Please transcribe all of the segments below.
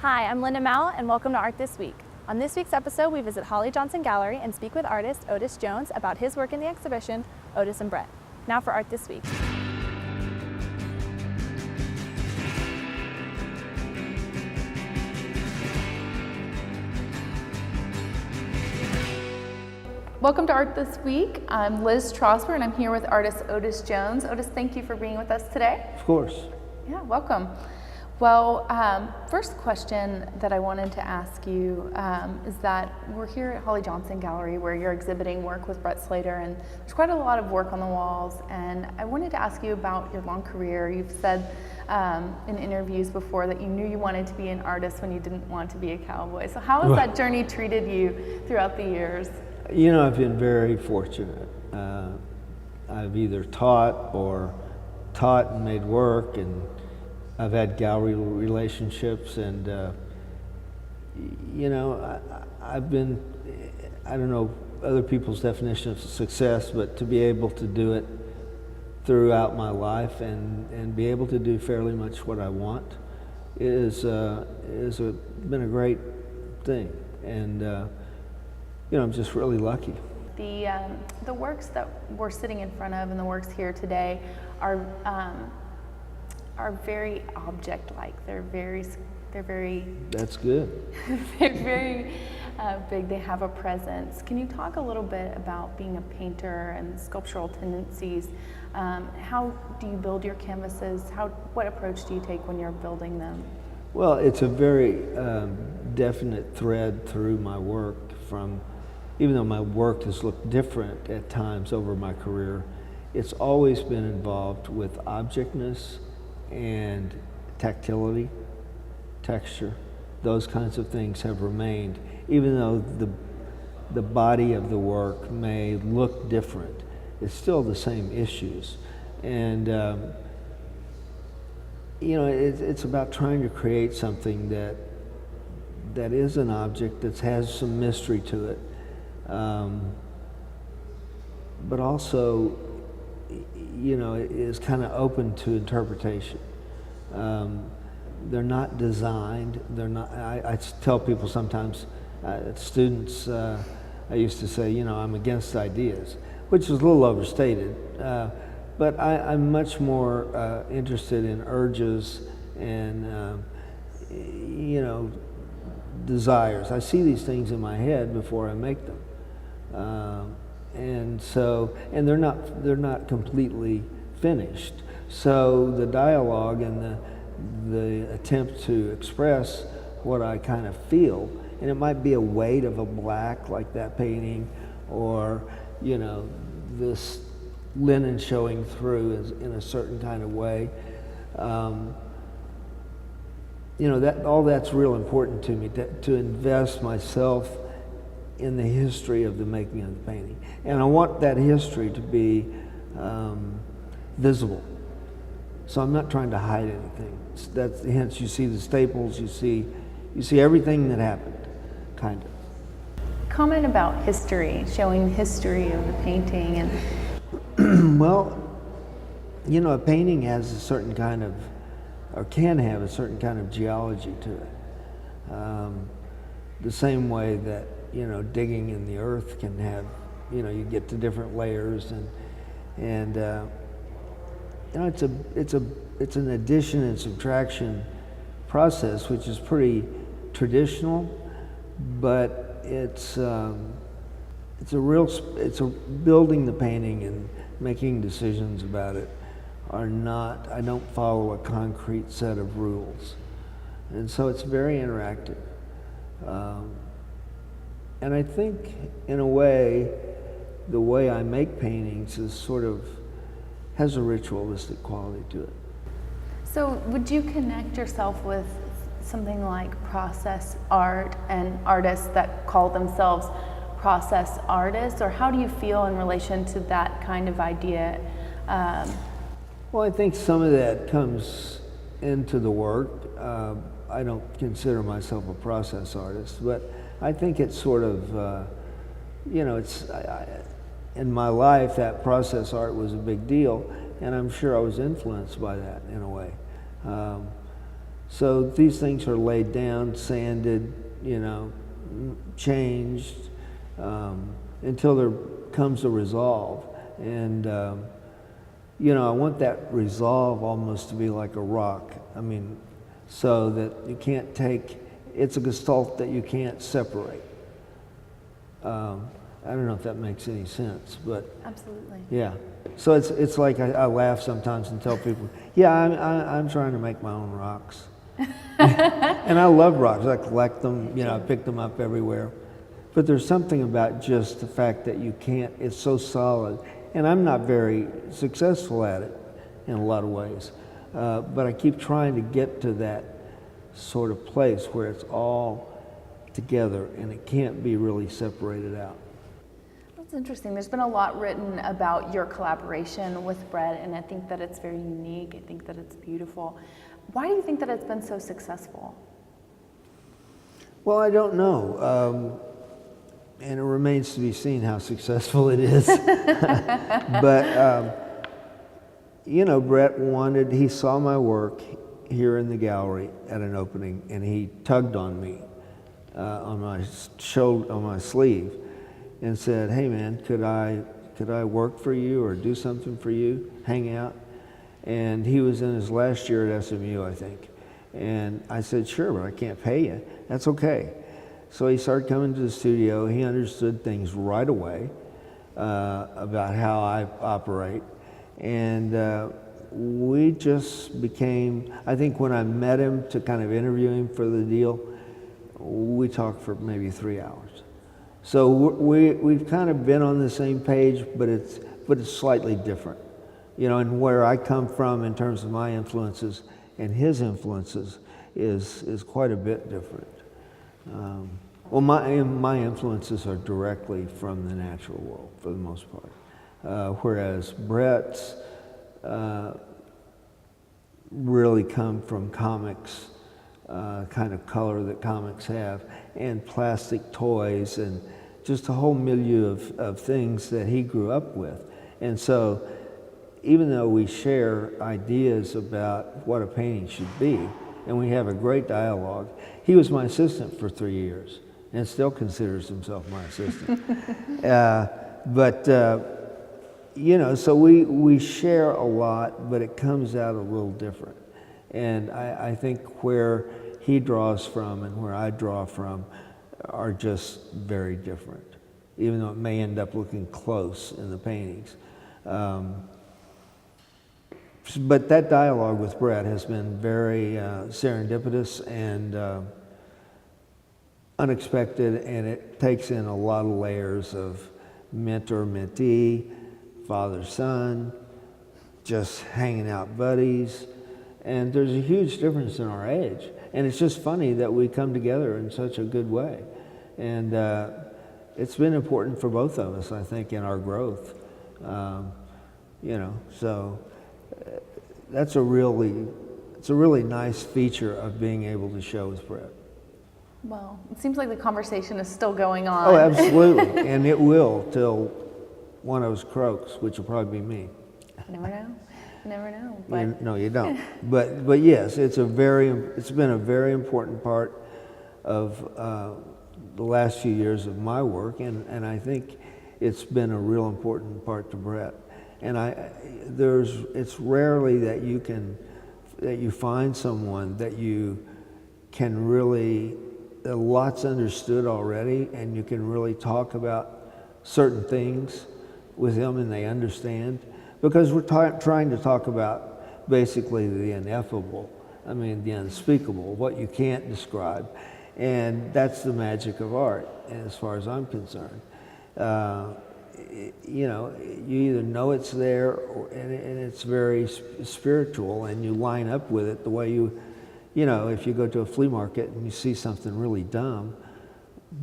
Hi, I'm Linda Mao, and welcome to Art This Week. On this week's episode, we visit Holly Johnson Gallery and speak with artist Otis Jones about his work in the exhibition, Otis and Bret. Now for Art This Week. Welcome to Art This Week. I'm Liz Trosper, and I'm here with artist Otis Jones. Otis, thank you for being with us today. Of course. Yeah, welcome. Well, first question that I wanted to ask you is that we're here at Holly Johnson Gallery where you're exhibiting work with Bret Slater, and there's quite a lot of work on the walls, and I wanted to ask you about your long career. You've said in interviews before that you knew you wanted to be an artist when you didn't want to be a cowboy. So how has that journey treated you throughout the years? You know, I've been very fortunate. I've either taught and made work, and I've had gallery relationships, and you know, I've been, I don't know other people's definition of success, but to be able to do it throughout my life and be able to do fairly much what I want is been a great thing, and you know, I'm just really lucky. The works that we're sitting in front of and the works here today are very object-like. They're very. That's good. They're very big. They have a presence. Can you talk a little bit about being a painter and sculptural tendencies? How do you build your canvases? What approach do you take when you're building them? Well, it's a very definite thread through my work. Even though my work has looked different at times over my career, it's always been involved with objectness and tactility, texture. Those kinds of things have remained, even though the body of the work may look different. It's still the same issues, and you know, it's about trying to create something that is an object that has some mystery to it, but also, you know, is kind of open to interpretation. They're not designed. They're not. I tell people sometimes, students, I used to say, you know, I'm against ideas, which is a little overstated. But I'm much more interested in urges and, you know, desires. I see these things in my head before I make them. And they're not completely finished. So the dialogue and the attempt to express what I kind of feel, and it might be a weight of a black like that painting, or, you know, this linen showing through in a certain kind of way. You know, all that's real important to me, to invest myself in the history of the making of the painting. And I want that history to be visible. So I'm not trying to hide anything. Hence you see the staples, you see everything that happened, kind of. Comment about history, showing history of the painting. And well, you know, a painting has a certain kind of, or can have a certain kind of geology to it. The same way that, you know, digging in the earth can have, you know, you get to different layers, and you know, it's an addition and subtraction process, which is pretty traditional, but it's building the painting and making decisions about it are not. I don't follow a concrete set of rules, and so it's very interactive. And I think, in a way, the way I make paintings is sort of has a ritualistic quality to it. So would you connect yourself with something like process art and artists that call themselves process artists, or how do you feel in relation to that kind of idea? Well, I think some of that comes into the work. I don't consider myself a process artist, but I think it's sort of, you know, in my life, that process art was a big deal, and I'm sure I was influenced by that in a way. So these things are laid down, sanded, changed, until there comes a resolve. And, I want that resolve almost to be like a rock. So that you can't it's a gestalt that you can't separate. I don't know if that makes any sense, but Absolutely. yeah. So it's like I laugh sometimes and tell people, yeah, I'm trying to make my own rocks. And I love rocks. I collect them, I pick them up everywhere. But there's something about just the fact that you can't, it's so solid. And I'm not very successful at it in a lot of ways. But I keep trying to get to that sort of place where it's all together and it can't be really separated out. That's interesting. There's been a lot written about your collaboration with Bret, and I think that it's very unique. I think that it's beautiful. Why do you think that it's been so successful? Well, I don't know. And it remains to be seen how successful it is. But, Bret he saw my work here in the gallery at an opening, and he tugged on me on my sleeve and said, "Hey man, could I work for you or do something for you, hang out?" And he was in his last year at SMU, I think. And I said, "Sure, but I can't pay you." "That's okay." So he started coming to the studio. He understood things right away about how I operate. And we just became, I think when I met him to kind of interview him for the deal, we talked for maybe 3 hours. So we've kind of been on the same page, but it's slightly different. And where I come from in terms of my influences and his influences is quite a bit different. Well, my influences are directly from the natural world for the most part, whereas Bret's really come from comics, kind of color that comics have, and plastic toys, and just a whole milieu of things that he grew up with. And so, even though we share ideas about what a painting should be, and we have a great dialogue, he was my assistant for 3 years, and still considers himself my assistant. So we share a lot, but it comes out a little different. And I think where he draws from and where I draw from are just very different, even though it may end up looking close in the paintings. But that dialogue with Bret has been very serendipitous and unexpected, and it takes in a lot of layers of mentor-mentee, father-son, just hanging out buddies, and there's a huge difference in our age. And it's just funny that we come together in such a good way. And it's been important for both of us, I think, in our growth. So that's a really nice feature of being able to show with Bret. Well, it seems like the conversation is still going on. Oh, absolutely. And it will till one of us croaks, which will probably be me. Never know. Never know. But No, you don't. But yes, it's been a very important part of the last few years of my work, and I think it's been a real important part to Bret. And it's rarely that you find someone that you can really, lots understood already, and you can really talk about certain things with them and they understand. Because we're trying to talk about basically the ineffable, the unspeakable, what you can't describe. And that's the magic of art, as far as I'm concerned. You either know it's there, and it's very spiritual, and you line up with it the way if you go to a flea market and you see something really dumb,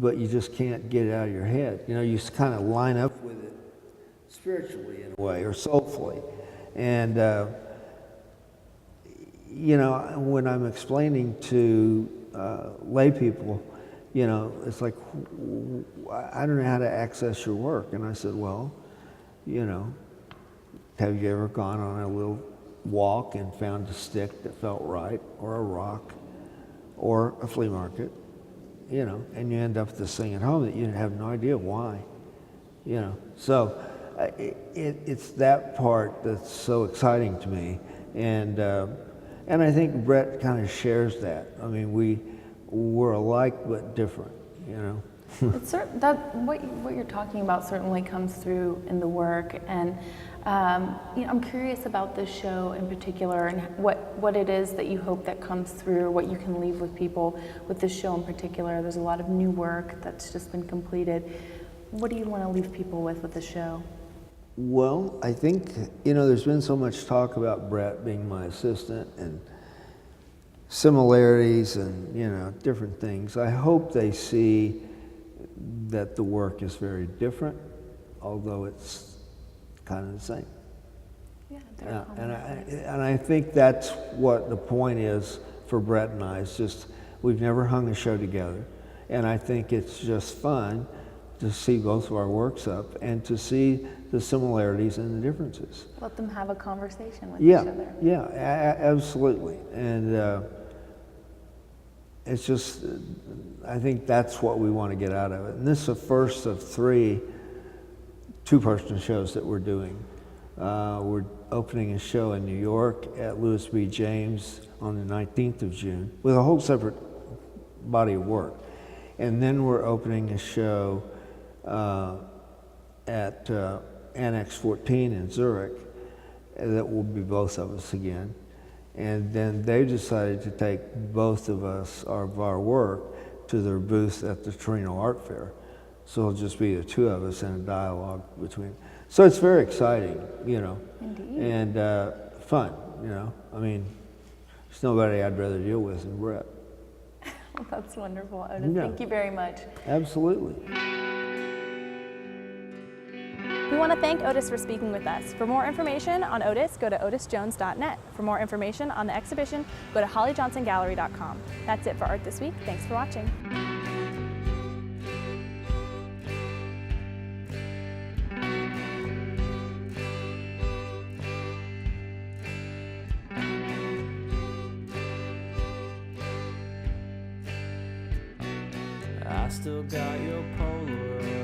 but you just can't get it out of your head. You just kind of line up with it spiritually in a way, or soulfully. And, when I'm explaining to lay people, it's like, I don't know how to access your work. And I said, well, have you ever gone on a little walk and found a stick that felt right, or a rock, or a flea market, you know, and you end up with this thing at home that you have no idea why, you know. So it's that part that's so exciting to me, and I think Bret kind of shares that. I mean, we're alike but different, you know. It's that what you're talking about certainly comes through in the work, and you know, I'm curious about this show in particular, and what it is that you hope that comes through, what you can leave with people with this show in particular. There's a lot of new work that's just been completed. What do you want to leave people with the show? Well, I think, you know, there's been so much talk about Bret being my assistant and similarities and, you know, different things. I hope they see that the work is very different, although it's kind of the same. Yeah, and I think that's what the point is for Bret and I. It's just we've never hung a show together, and I think it's just fun to see both of our works up and to see the similarities and the differences. Let them have a conversation with each other. Yeah, absolutely. And it's just, I think that's what we want to get out of it. And this is the first of 3 two-person shows that we're doing. We're opening a show in New York at Louis B. James on the 19th of June with a whole separate body of work. And then we're opening a show at Annex 14 in Zurich that will be both of us again. And then they decided to take both of us, our work, to their booth at the Torino Art Fair. So it'll just be the 2 of us and a dialogue between. So it's very exciting, you know. Indeed. And fun, you know. I mean, there's nobody I'd rather deal with than Bret. Well, that's wonderful, Otis. Yeah. Thank you very much. Absolutely. We want to thank Otis for speaking with us. For more information on Otis, go to otisjones.net. For more information on the exhibition, go to hollyjohnsongallery.com. That's it for Art This Week. Thanks for watching. I still got your Polaroid.